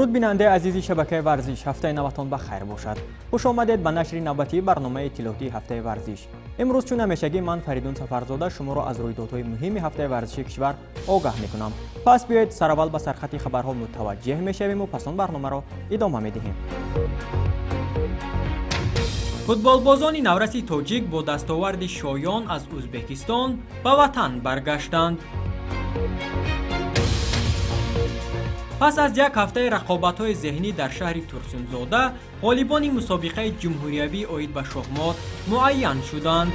درود بیننده عزیزی شبکه ورزش، هفته نوتان بخیر باشد. خوش آمدید به نشر نوبتی برنامه اطلاعاتی هفته ورزش. امروز چون همیشگی من فریدون سفرزاده شما را از رویدادهای مهم هفته ورزشی کشور آگاه میکنم. پس بیایید سر اول به سرخط خبرها متوجه میشویم و پس آن برنامه را ادامه میدهیم. فوتبالبازان نورس تاجیک با دستاورد شایان از ازبکستان به وطن برگشتند. پس از یک هفته رقابت‌های ذهنی در شهر ترسونزاده، غالبان مسابقه جمهوریوی عاید به شخمات معین شدند.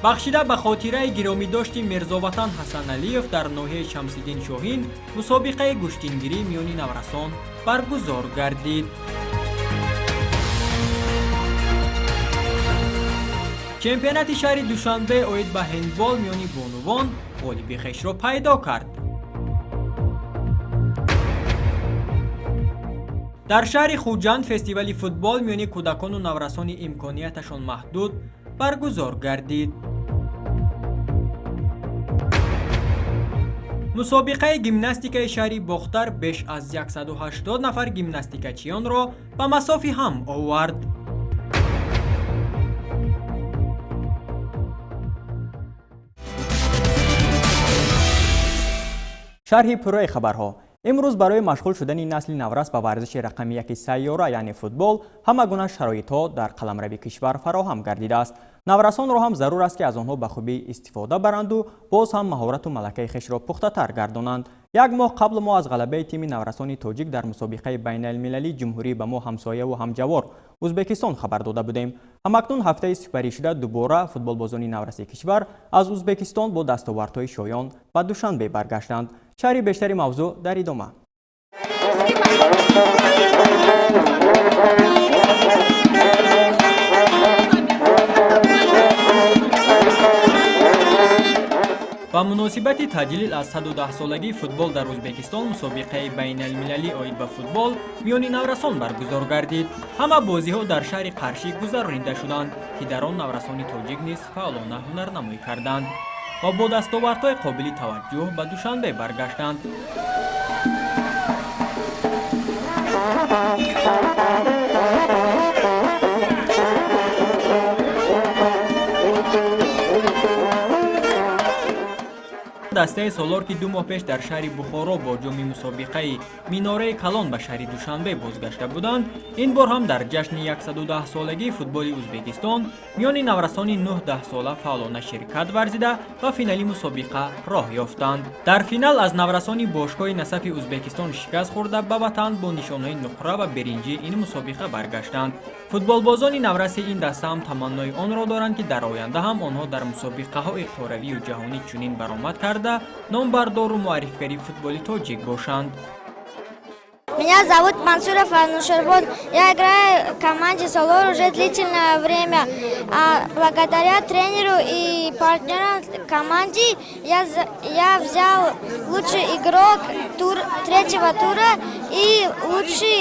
بخشیده به خاطره گرامی داشت میرزاوطن حسن علیف در ناحیه شمس‌الدین شاهین، مسابقه گشتینگیری میان نورسان برگزار گردید. چمپیونات شهر دوشنبه عاید به هندبال میان بانوان غالب خویش را پیدا کرد. در شهر خوجند فستیوال فوتبال میان کودکان و نورسان امکانیتشان محدود برگزار گردید. مسابقه گیمناستیک شهری باختر بیش از 180 نفر گیمناستیکچیان را به مسافی هم آورد. شرح پوره خبرها. امروز برای مشغول شدن نسل نورس به ورزش رقم یک سیاره یعنی فوتبال همه گونه شرایط‌ها در قلمرو کشور فراهم گردیده است. نورسان را هم ضرور است که از آنها به خوبی استفاده برند و باز هم مهارت و ملکه خویش را پخته‌تر گردانند. یک ماه قبل ما از غلبه تیم نورسان تاجیک در مسابقه بین المللی جمهوری به ما همسایه و همجوار ازبکستان خبر داده بودیم. همکنون هفته سپری شده دوباره فوتبالبازان نورس کشور از ازبکستان با دستاوردهای شایان به دوشنبه برگشتند. شرح بیشتری موضوع در ادامه. با مناسبت تجلیل از 110 سالگی فوتبال در ازبکستان مسابقه بین المللی عاید به فوتبال میان نورسان برگزار گردید. همه بازی ها در شهر قرشی گذرانیده شدند که در آن نورسان تاجیک نیز فعالانه هنرنمایی کردند و با دستاوردهای قابل توجه به دوشنبه برگشتند. دسته سالار که 2 ماه پیش در شهر بخارا با جام مسابقه میناره کلان به شهر دوشنبه بازگشته بودند، این بار هم در جشن 110 سالگی فوتبال ازبکستان میان نورسان 9-10 ساله فعالانه شرکت ورزیده و فینالی مسابقه راه یافتند. در فینال از نورسان باشگاه نصف ازبکستان شکست خورده به وطن با نشانهای نقره و برنجی این مسابقه برگشتند. فوتبالبازان نورس این دسته هم تمنای آن را دارند که در آینده هم آنها در مسابقه های قهرمانی و جهانی چنین برآمد کرده نامبردار و معرفی‌گری فوتبالی таджик бошанд. Меня зовут Мансура Фанушербон. Я играю в команде «Солор» уже длительное время. Благодаря тренеру и партнерам команде я взял лучший игрок третьего тура и лучший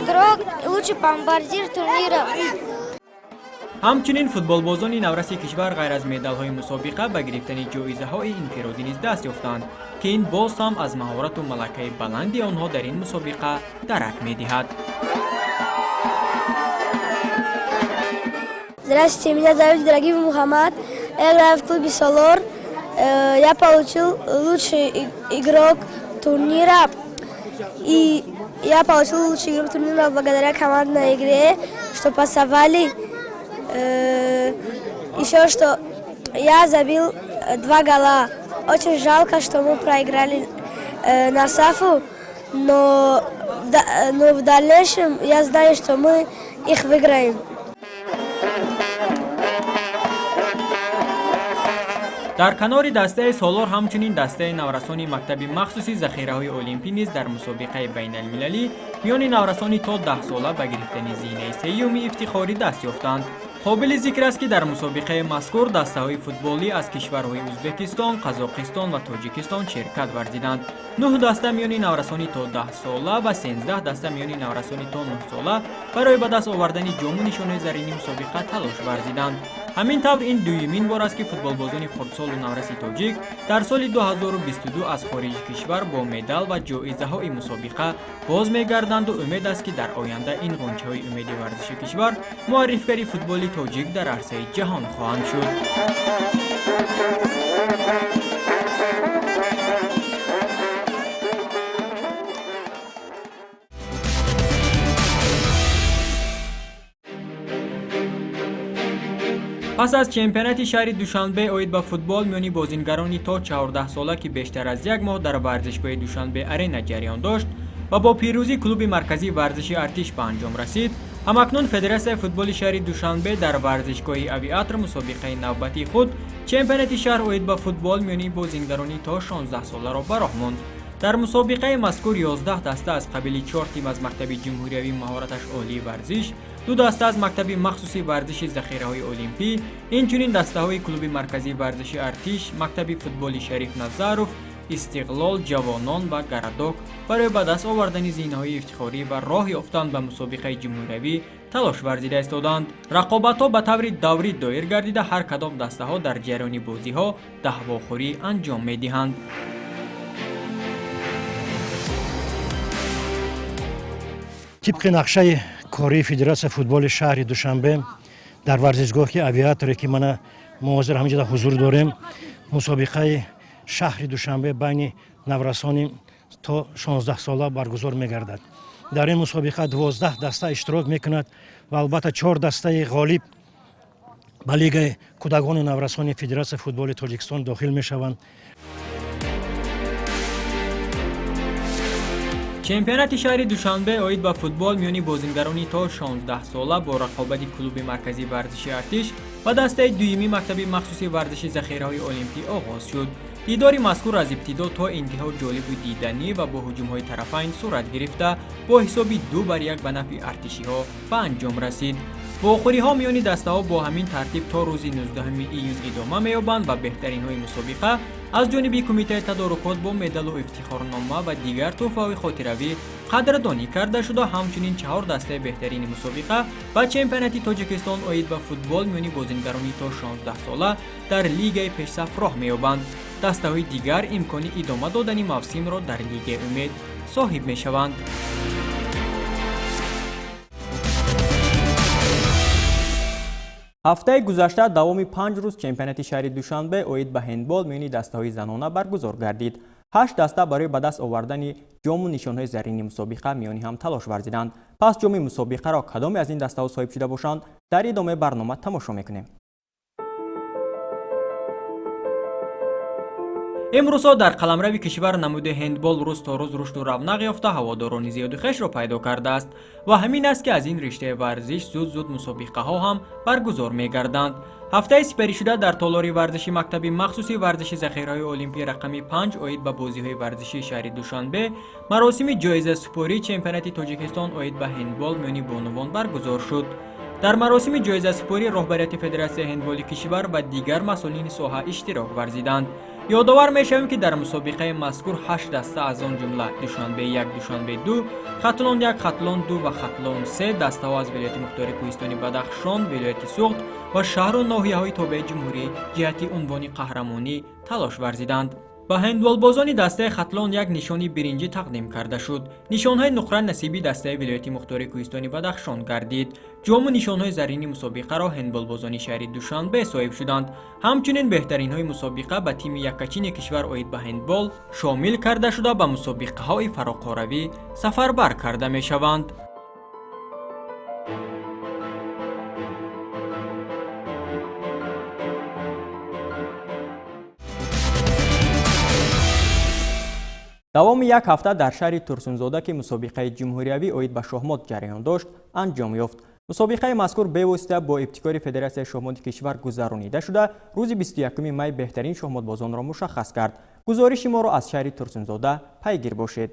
игрок, лучший бомбардир турнира. همچنین فوتبالبازان نورس کشور غیر از مدال‌های مسابقه به گرفتن جایزه‌های انفرادی نیز دست یافتند که این باز هم از مهارت و ملکه بلندی آنها در این مسابقه درک می‌دهد. Здравствуйте, меня зовут Драгив Мухаммад. Я играю в клубе «Солор». Я получил лучший игрок турнира. И я получил лучший игрок турнира благодаря командной игре, что пасовали. Еще что я забил 2 гола. Очень жалко, что мы проиграли на САФу, но в дальнейшем я знаю, что мы их выиграем. در کنار دسته سالار همچنین دسته نورسان مکتب مخصوصی ذخیره‌های المپی نیز در مسابقه بین المللی میان نورسان تا 10 ساله به گرفتن زینه سه‌یوم افتخاری دست یافتند. قابل ذکر است که در مسابقه مذکور دسته‌های فوتبالی از کشورهای ازبکستان، قزاقستان و تاجیکستان شرکت ورزیدند. 9 دسته میان نورسان تا 10 ساله و 13 دسته میان نورسان تا 9 ساله برای به دست آوردن جام و نشانه زرین مسابقه تلاش ورزیدند. ҳамин тавр ин дуюмин бор аст ки футболбозони хурдсолу навраси тоҷик дар соли 2022 аз хориҷи кишвар бо медал ва ҷоизаҳои мусобиқа боз мегарданду умед аст ки дар оянда ин ғунчаҳои умеди варзиши кишвар муаррифгари футболи тоҷик дар арсаи ҷаҳон хоҳанд шуд. пас аз чемпионати шаҳри душанбе оид ба футбол миёни бозингарони то 14 сола ки бештар аз як моҳ дар варзишгоҳи душанбе арена ҷараён дошт ва бо пирӯзӣ клуби марказии варзиши артиш ба анҷом расид, ҳамакнун федератсияи футболи шаҳри душанбе дар варзишгоҳи авиатор мусобиқаи навбатии худ чемпионати шаҳр оид ба футбол миёни бозингарони то 16 соларо ба роҳ монд. дар мусобиқаи мазкур 11 даста аз қабили 4 тим аз мактаби ҷумҳуриявии маҳораташ олии варзиш, 2 даста аз мактаби махсуси варзиши захираҳои олимпӣ, инчунин дастаҳои клуби марказии варзиши артиш, мактаби футболи шариф назаров, истиқлол, ҷавонон ва гарадок барои ба даст овардани зинаҳои ифтихорӣ ва роҳ ёфтан ба мусобиқаи ҷумҳуриявӣ талош варзида истоданд. рақобатҳо ба таври даврӣ доир гардида ҳар кадом дастаҳо дар ҷараёни бозиҳо даҳвохӯрӣ анҷом медиҳанд. طبق نقشه کاری فدراسیون فوتبال شهر دوشنبه در ورزشگاه آویاتوری که من موازر همینجا حضور داریم، مسابقه شهر دوشنبه بین نورسان تا 16 ساله برگزار می‌گردد. در این مسابقه 12 دسته اشتراک می‌کند و البته 4 دسته غالب به لیگ کودکان نورسان فدراسیون فوتبال تاجیکستان داخل می‌شوند. чемпионати шаҳри душанбе оид ба футбол миёни бозингарони то 16 сола бо рақобати клуби марказии варзиши артиш ва дастаи дуюми мактаби махсуси варзиши захираҳои олимпӣ оғоз шуд. дидори мазкур аз ибтидо то интиҳо ҷолибу диданӣ ва бо ҳуҷумҳои тарафайн сурат гирифта бо ҳисоби 2-1 ба нафъи артишиҳо ба анҷом расид. вохӯриҳо миёни дастаҳо бо ҳамин тартиб то рӯзи 19 июн идома меёбанд ва беҳтаринҳои мусобиқа аз ҷониби кумитаи тадорукот бо медалу ифтихорнома ва дигар тӯҳфаҳои хотиравӣ қадрдонӣ карда шуда, ҳамчунин 4 дастаи беҳтарини мусобиқа ба чемпионати тоҷикистон оид ба футбол миёни бозингарони то 16 сола дар лигаи пешсаф роҳ меёбанд. дастаҳои дигар имкони идома додани мавсимро дар лигаи умед соҳиб мешаванд. ҳафтаи гузашта давоми 5 рӯз чемпионати шаҳри душанбе оид ба ҳендбол миёни дастаҳои занона баргузор гардид. 8 даста барои ба даст овардани ҷому нишонҳои заррини мусобиқа миёни ҳам талош варзиданд. пас ҷоми мусобиқаро кадоме аз ин дастаҳо соҳиб шуда бошанд, дар идомаи барнома тамошо мекунем. имрӯзҳо дар қаламрави кишвар намуди ҳендбол рӯз то рӯз рушду равнақ ёфта ҳаводорони зиёди хешро пайдо кардааст ва ҳамин аст ки аз ин риштаи варзиш зуд мусобиқаҳо ҳам баргузор мегарданд. ҳафтаи сипаришуда дар толори варзиши мактаби махсуси варзиши захираҳои олимпӣ рақами 5 оид ба бозиҳои варзиши шаҳри душанбе маросими ҷоизасупории чемпионати тоҷикистон оид ба ҳендбол миёни бонувон баргузор шуд. дар маросими ҷоизасупорӣ роҳбарияти федератсияи ҳендболи кишвар ва дигар масъулини соҳа иштирок варзиданд. ёдовар мешавем ки дар мусобиқаи мазкур 8 даста аз он ҷумла душанбе 1, душанбе 2, хатлон 1, хатлон 2 ва хатлон 3 дастаҳо аз вилояти мухтори кӯҳистони бадахшон, вилояти суғд ва шаҳру ноҳияҳои тобеи ҷумҳурӣ ҷиҳати унвони қаҳрамонӣ талош варзиданд. ба ҳендболбозони дастаи хатлон 1 нишони биринҷӣ тақдим карда шуд. нишонҳои нуқра насиби дастаи вилояти мухтори кӯҳистони бадахшон гардид. ҷому нишонҳои заррини мусобиқаро ҳендболбозони шаҳри душанбе соҳиб шуданд. ҳамчунин беҳтаринҳои мусобиқа ба тими яккачини кишвар оид ба ҳендбол шомил карда шуда ба мусобиқаҳои фароқоравӣ сафарбар карда мешаванд. давоми як ҳафта дар шаҳри турсунзода ки мусобиқаи ҷумҳуриявӣ оид ба шоҳмот ҷараён дошт анҷом ёфт. мусобиқаи мазкур бевосита бо ибтикори федератсияи шоҳмоти кишвар гузаронида шуда рӯзи 21 май беҳтарин шоҳмотбозонро мушаххас кард. гузориши моро аз шаҳри турсунзода пайгир бошед.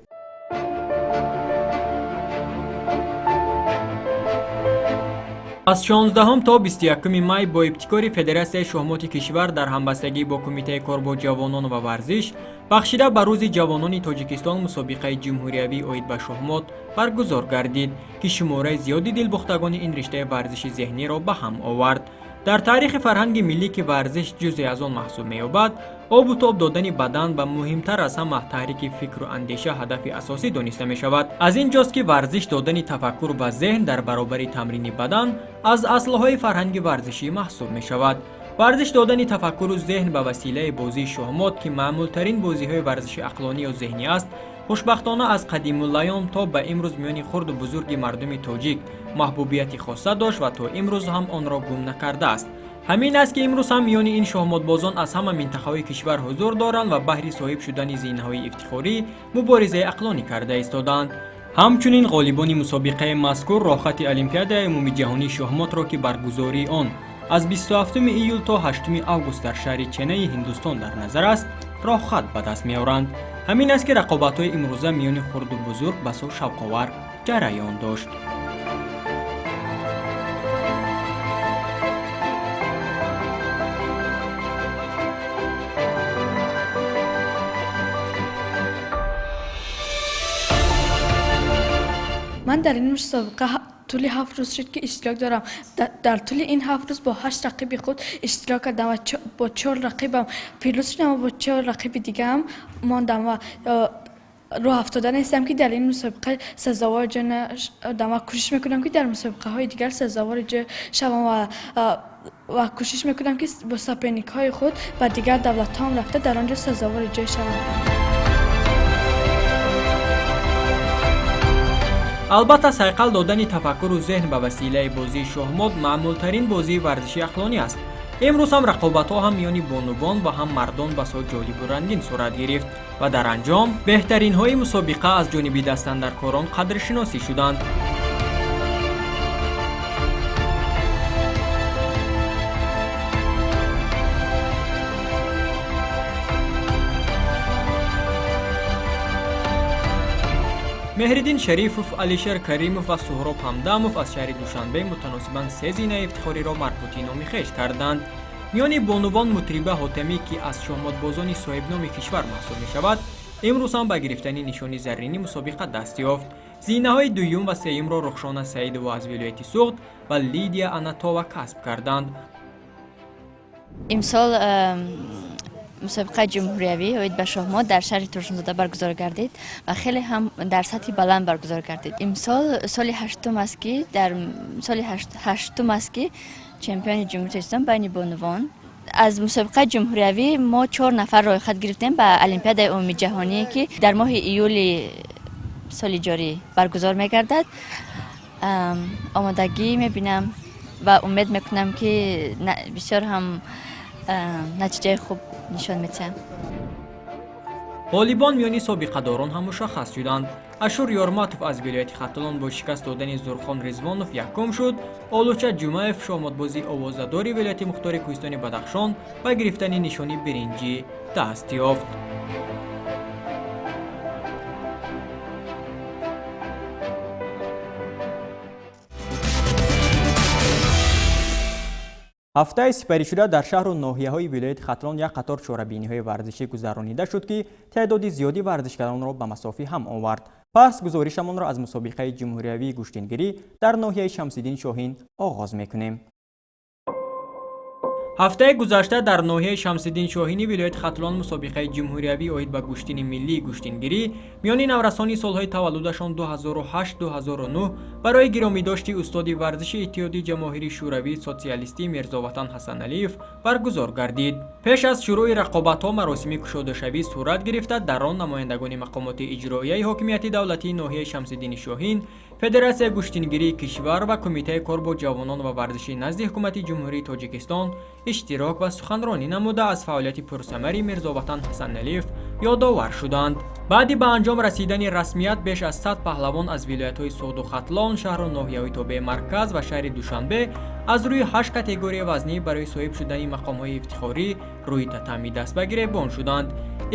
аз 16 то 21 май бо ибтикори федератсияи шоҳмоти кишвар дар ҳамбастагӣ бо кумитаи кор бо ҷавонон ва варзиш бахшида ба рӯзи ҷавонони тоҷикистон мусобиқаи ҷумҳуриявӣ оид ба шоҳмот баргузор гардид ки шумораи зиёди дилбохтагони ин риштаи варзиши зеҳниро ба ҳам овард. дар таърихи фарҳанги миллӣ ки варзиш ҷузъе аз он маҳсуб меёбад, обу тоб додани бадан ба муҳимтар аз ҳама таҳрики фикру андеша ҳадафи асосӣ дониста мешавад. аз ин ҷост ки варзиш додани тафаккур ва зеҳн дар баробари тамрини бадан аз аслҳои фарҳанги варзишӣ маҳсуб мешавад. варзиш додани тафаккуру зеҳн ба василаи бозии шоҳмот ки маъмултарин бозиҳои варзиши ақлонӣ ё зеҳнӣ аст, хушбахтона аз қадимулайём то ба имрӯз миёни хурду бузурги мардуми тоҷик маҳбубияти хоса дошт ва то имрӯз ҳам онро гум накардааст. ҳамин аст ки имрӯз ҳам миёни ин шоҳмотбозон аз ҳама минтақаҳои кишвар ҳузур доранд ва баҳри соҳиб шудани зинаҳои ифтихорӣ муборизаи ақлонӣ карда истоданд. ҳамчунин ғолибони мусобиқаи мазкур роҳхати олимпиадаи умумиҷаҳонии шоҳмотро ки баргузории он аз 27 июл то 8 август дар шаҳри ченнаи ҳиндустон дар назар аст, роҳхат ба даст меоранд. ҳамин аст ки рақобатҳои имрӯза миёни хурду бузург басо шавқовар ҷараён дошт. من در این مسابقه طول 7 روز شد که اشتراک دارم. در طول این 7 روز با 8 رقیب خود اشتراک کردم و با 4 رقیبم پیروز شدم و با 4 رقیب دیگه هم ماندم و راه افتادن هستم که در این مسابقه سزاوار جا نشدم و کوشش میکنم که در مسابقه های دیگر سزاوار جا شوم و کوشش میکنم که با سپرنیک های خود و دیگر دولت ها هم رفته در آنجا سزاوار جا شوم. албатта сайқал додани тафаккуру зеҳн ба василаи бозии шоҳмот маъмултарин бозии варзиши ақлонӣ аст. имрӯз ҳам рақобатҳо ҳам миёни бонувон ва ҳам мардон басо ҷолибу рангин сурат гирифт ва дар анҷом беҳтаринҳои мусобиқа аз ҷониби дастандаркорон қадршиносӣ шуданд. меҳриддин шарифов, алишер каримов ва суҳроб ҳамдамов аз шаҳри душанбе мутаносибан 3 зинаи ифтихориро марбути номи хеш карданд. миёни бонувон мутриба ҳотамӣ ки аз шоҳмотбозони соҳибноми кишвар маҳсуб мешавад, имрӯз ҳам ба гирифтани нишони заррини мусобиқа даст ёфт. зинаҳои дуюм ва сеюмро рухшона саидова аз вилояти суғд ва лидия анатова касб карданд. имсол مسابقه جمهوریوی اوید به شاهمات در شهر ترشمزاده برگزار گردید و خیلی هم در سطح بلند برگزار گردید. امسال سال هشتم است که چمپیون جمهوری اسلامی بین بانوان از مسابقه جمهوریوی ما 4 نفر راه خط گرفتیم به المپیادای عمومی جهانی که در ماه ایول سال جاری برگزار میگردد. آمادگی میبینم و امید میکنم که بسیار هم نتیجه خوب نشان میده. غالبان میانی سابقه‌داران هم مشخص شدند. اشور یارماتوف از ولایت ختلان با شکست دادن زورخان رضوانوف یکم شد. آلوچه جمعیف شاهماتبازی آوازداری ولایت مختار کوهستان بدخشان با گرفتن نشانی برنجی دست یافت. ҳафтаи сипаришуда дар шаҳру ноҳияҳои вилояти хатлон як қатор чорабиниҳои варзишӣ гузаронида шуд ки таъдоди зиёди варзишгаронро ба масофӣ ҳам овард. пас гузоришамонро аз мусобиқаи ҷумҳуриявии гӯштингирӣ дар ноҳияи Шамсиддин Шоҳин оғоз мекунем. ҳафтаи гузашта дар ноҳияи Шамсиддин Шоҳини вилояти Хатлон мусобиқаи ҷумҳуриявӣ оид ба гӯштини миллии гӯштингирӣ миёни наврасони солҳои таваллудашон 2008-2009 барои гиромидошти устоди варзиши иттиҳоди ҷамоҳири шӯравии социалистии Мирзоватан Ҳасаналиев баргузор гардид. пеш аз шурӯъи рақобатҳо маросими кушодашавӣ сурат гирифта, дар он намояндагони мақомоти иҷроияи ҳокимияти давлатии ноҳияи Шамсиддини Шоҳин, Федератсияи гӯштингирии кишвар ва Кумитаи кор бо ҷавонон ва варзиши назди ҳукумати ҷумҳурии Тоҷикистон иштирок ва суханронӣ намуда аз фаъолияти пурсамари Мирзоватан Ҳасаналиев ёдовар шуданд. баъди ба анҷом расидани расмият беш аз 100 паҳлавон аз вилоятҳои Суғду Хатлон, шаҳру ноҳияҳои тобеи Марказ ва шаҳри Душанбе аз рӯи 8 категория вазнӣ барои соҳиб шудани мақомҳои ифтихорӣ рӯи татами даст ба гиребон шуданд.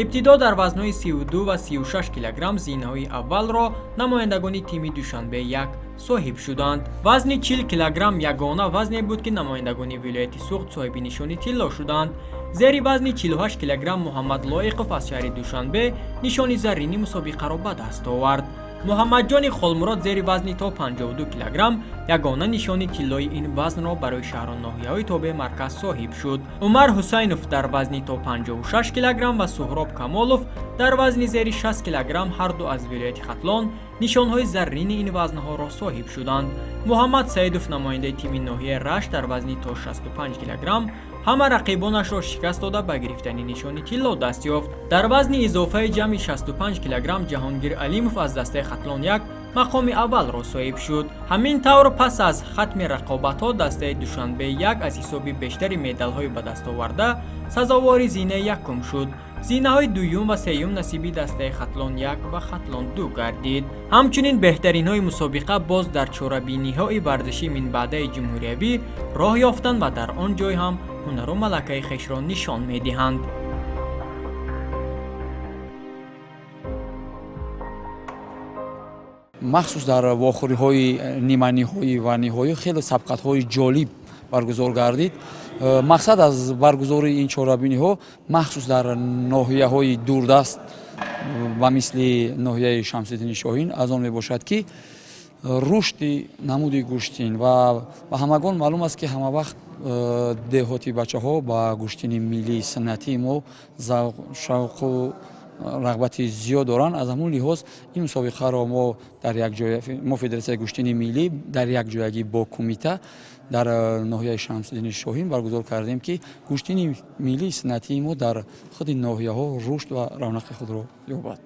ибтидо дар вазнҳои 32 ва 36 килограмм зинаҳои аввалро намояндагони тими Душанбе 1 соҳиб шуданд. вазни 40 килограмм ягона вазне буд ки намояндагони вилояти Суғд соҳиби нишони тилло шуданд. зери вазни 48 килограмм Муҳаммад Лоиқов аз шаҳри Душанбе нишони заррини мусобиқаро ба даст овард. муҳаммаҷони холмурод зери вазни то 52 килограмм ягона нишони тиллои ин вазнро барои шаҳроноҳияҳои тобеъ марказ соҳиб шуд. Умар ҳусайнов дар вазни то 56 килограмм ва суҳроб камолов дар вазни зери 60 килограмм ҳарду аз вилояти хатлон нишонҳои заррини ин вазнҳоро соҳиб шуданд. муҳаммад саидов намояндаи тими ноҳияи рашт дар вазни то 65 килограмм ҳама рақибонашро шикаст дода ба гирифтани нишони тилло даст ёфт. дар вазни изофаи ҷамъи 65 килограмм ҷаҳонгир алимов аз дастаи хатлон як мақоми аввалро соҳиб шуд. ҳамин тавр пас аз хатми рақобатҳо дастаи душанбе як аз ҳисоби бештари медалҳои ба даст оварда сазовори зинаи якум шуд. зинаҳои дуюм ва сеюм насиби дастаи хатлон як ва хатлон ду гардид. ҳамчунин беҳтаринҳои мусобиқа боз дар чорабиниҳои варзиши минбаъдаи ҷумҳуриявӣ роҳ ёфтанд ва дар он ҷой ҳам ҳунару малакаи хешро нишон медиҳанд. махсус дар вохӯриҳои ниманиҳои ва ниҳоӣ хеле сабқатҳои ҷолиб баргузор гардид. мақсад аз баргузории ин чорабиниҳо махсус дар ноҳияҳои дурдаст ба мисли ноҳияи Шамсиддини Шоҳин аз он мебошад ки рушди намуди гӯштин ва ба ҳамагон маълум аст ки ҳамавақт деҳоти бачаҳо ба гӯштини миллии санъатии мо шавқу рағбати зиёд доранд. аз ҳамун лиҳоз ин мусобиқаро мо федератсияи гӯштини миллӣ дар якҷоягӣ бо кумита дар ноҳияи Шамсиддини Шоҳин баргузор кардем ки гӯштини миллии санъатии мо дар худи ноҳияҳо рушд ва равнақи худро ёбад.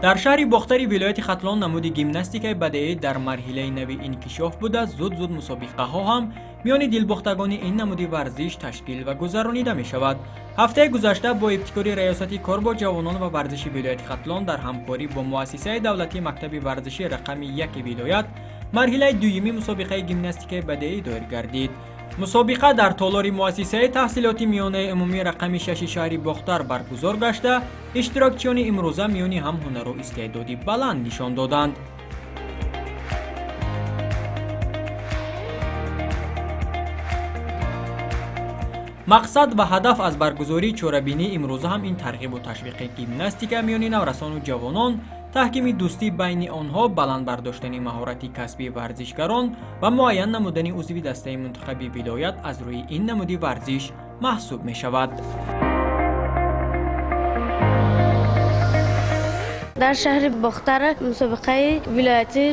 дар шаҳри бохтари вилояти хатлон намуди гимнастикаи бадеӣ дар марҳилаи нави инкишоф буда зуд мусобиқаҳо ҳам миёни дилбохтагони ин намуди варзиш ташкил ва гузаронида мешавад. ҳафтаи гузашта бо ибтикори раёсати кор бо ҷавонон ва варзиши вилояти хатлон дар ҳамкорӣ бо муассисаи давлатии мактаби варзиши рақами 1 вилоят марҳилаи дуюми мусобиқаи гимнастикаи бадеӣ доир гардид. мусобиқа дар толори муассисаи таҳсилоти миёнаи умумии рақами 6 шаҳри бохтар баргузор гашта иштирокчиёни имрӯза миёни ҳам ҳунару истеъдоди баланд нишон доданд. мақсад ва ҳадаф аз баргузории чорабинии имрӯза ҳам ин тарғибу ташвиқи гимнастика миёни наврасону ҷавонон, таҳкими дӯстӣ байни онҳо, баланд бардоштани маҳорати касбии варзишгарон ва муайян намудани узви дастаи мунтахаби вилоят аз рӯи ин намуди варзиш маҳсуб мешавад. дар шаҳри бохтар мусобиқаи вилоятӣ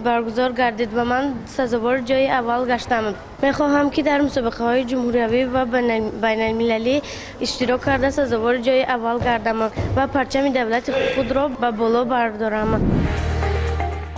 баргузор гардид ва ман сазовори ҷои аввал гаштам. мехоҳам ки дар мусобиқаҳои ҷумҳуриявӣ ва байналмилалӣ иштирок карда сазовори ҷои аввал гардам ва парчами давлати худро ба боло бардорам.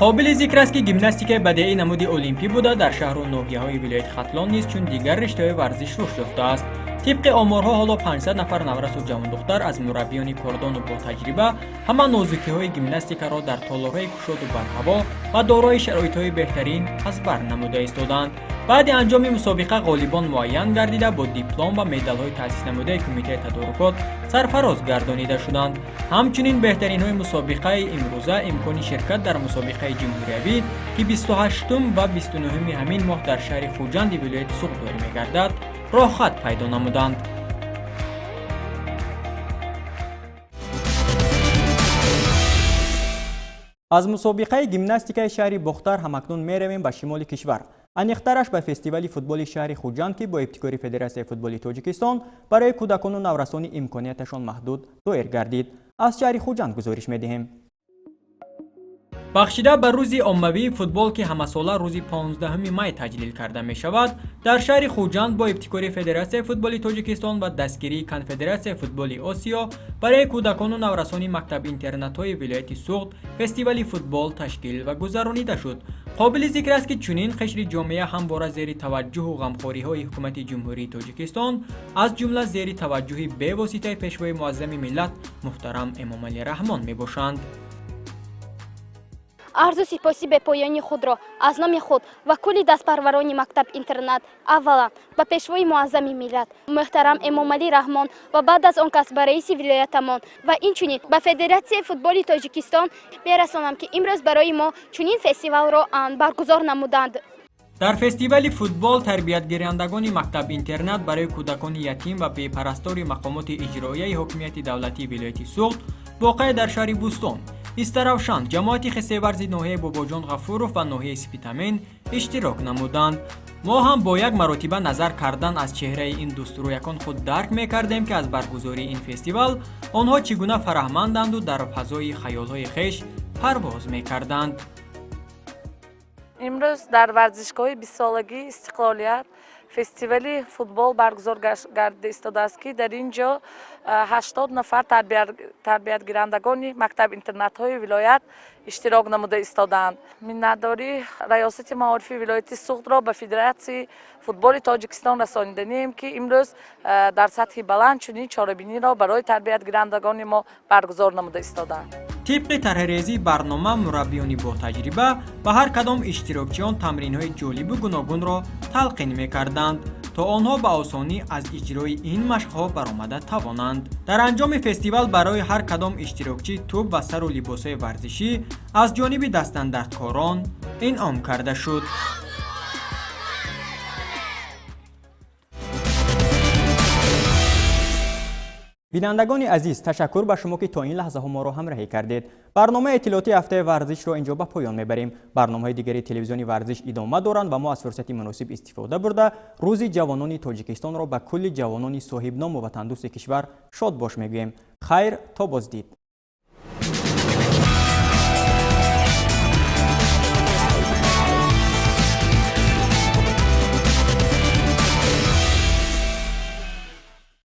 қобили зикр аст ки гимнастикаи бадеӣ намуди олимпӣ буда дар шаҳру ноҳияҳои вилояти хатлон низ чун дигар риштаҳои варзиш рушд ёфтааст. طبق آمارها حالا 500 نفر نورس و جوان دختر از مربیان کردان و با تجربه همه نازکی‌های گیمناستیک را در تالارهای گشاد و برهوا و دارای شرایط‌های بهترین از بر نموده ایستادند. بعد انجام مسابقه غالبان معین گردیده با دیپلم و مدال‌های تأسیس نموده کمیته تدارکات سرفراز گردانیده شدند. همچنین بهترین‌های مسابقه امروزه امکان شرکت در مسابقه جمهوریوی که 28 و 29 همین ماه در شهر خوجند ولایت سوق داری می‌گردد راه خط پیدا نمودند. از مسابقه گیمناستیکای شهر بختر همکنون میرویم به شمال کشور. انیخترش به فستیوال فوتبال شهر خوجند که با ابتکار فدراسیون فوتبال تاجیکستان برای کودکان و نورسان امکاناتشان محدود دایر گردید. از شهر خوجند گزارش می‌دهیم. بخشیده به روز عمومی فوتبال که همساله روز 15 می تجلیل کرده می شود، در شهر خوجند با ابتکار فدراسیون فوتبال تاجیکستان و دستگیری کنفدراسیون فوتبال آسیا برای کودکان و نورسان مکتب اینترنت‌های ولایت سوخت فستیوال فوتبال تشکیل و گذرانیده شد. قابل ذکر است که چنین قشر جامعه همواره زیر توجه و غمخوری‌های حکومت جمهوری تاجیکستان از جمله زیر توجه به واسطه پیشوای معظم ملت محترم امام علی رحمان می باشند. арзу сипоси бе поёни худро аз номи худ ва кулли дастпарварони мактаб интернат аввалан ба пешвои муаззами миллат муҳтарам эмомалӣ раҳмон ва баъд аз он кас ба раиси вилоятамон ва инчунин ба федератсияи футболи тоҷикистон мерасонам ки имрӯз барои мо чунин фестивалро баргузор намуданд. дар фестивали футбол тарбиятгирандагони мактаб интернат барои кӯдакони ятим ва бепарастори мақомоти иҷроияи ҳокимияти давлатии вилояти суғд воқеъ дар шаҳри бустон истаравшан ҷамоати хисеварзи ноҳияи бобоҷон ғафуров ва ноҳияи сипитамен иштирок намуданд. мо ҳам бо як маротиба назар кардан аз чеҳраи ин дустурӯякон худ дарк мекардем ки аз баргузории ин фестивал онҳо чӣ гуна фараҳманданду дар фазои хаёлҳои хеш парвоз мекарданд. имрӯз дар варзишгоҳи 20-солагии истиқлолият фестивали футбол баргузор гарда истодааст ки дар ин ҷо 80 нафар тарбиятгирандагони мактаб-интернатҳои вилоят иштирок намуда истодаанд. миннатдории раёсати маорифи вилояти суғдро ба Федератсияи футболи Тоҷикистон расониданем ки имрӯз дар сатҳи баланд чунин чорабиниро барои тарбиятгирандагони мо баргузор намуда истодаанд. тибқи тарҳрезии барнома мураббиёни ботаҷриба ба ҳар кадом иштирокчиён тамринҳои ҷолибу гуногунро талқин мекарданд то онҳо ба осонӣ аз иҷрои ин машқҳо баромада тавонанд. дар анҷоми фестивал барои ҳар кадом иштирокчӣ тӯб ва сару либосҳои варзишӣ аз ҷониби дастандарткорон инъом карда шуд. бинандагони азиз, ташаккур ба шумо ки то ин лаҳзаҳо моро ҳамроҳӣ кардед. барномаи иттилоъоти ҳафтаи варзишро инҷо ба поён мебарем. барномаҳои дигари телевизиони варзиш идома доранд ва мо аз фурсати муносиб истифода бурда рӯзи ҷавонони Тоҷикистонро ба кулли ҷавонони соҳибном ва ватандӯсти кишвар шодбош мегӯем. хайр, то боздид.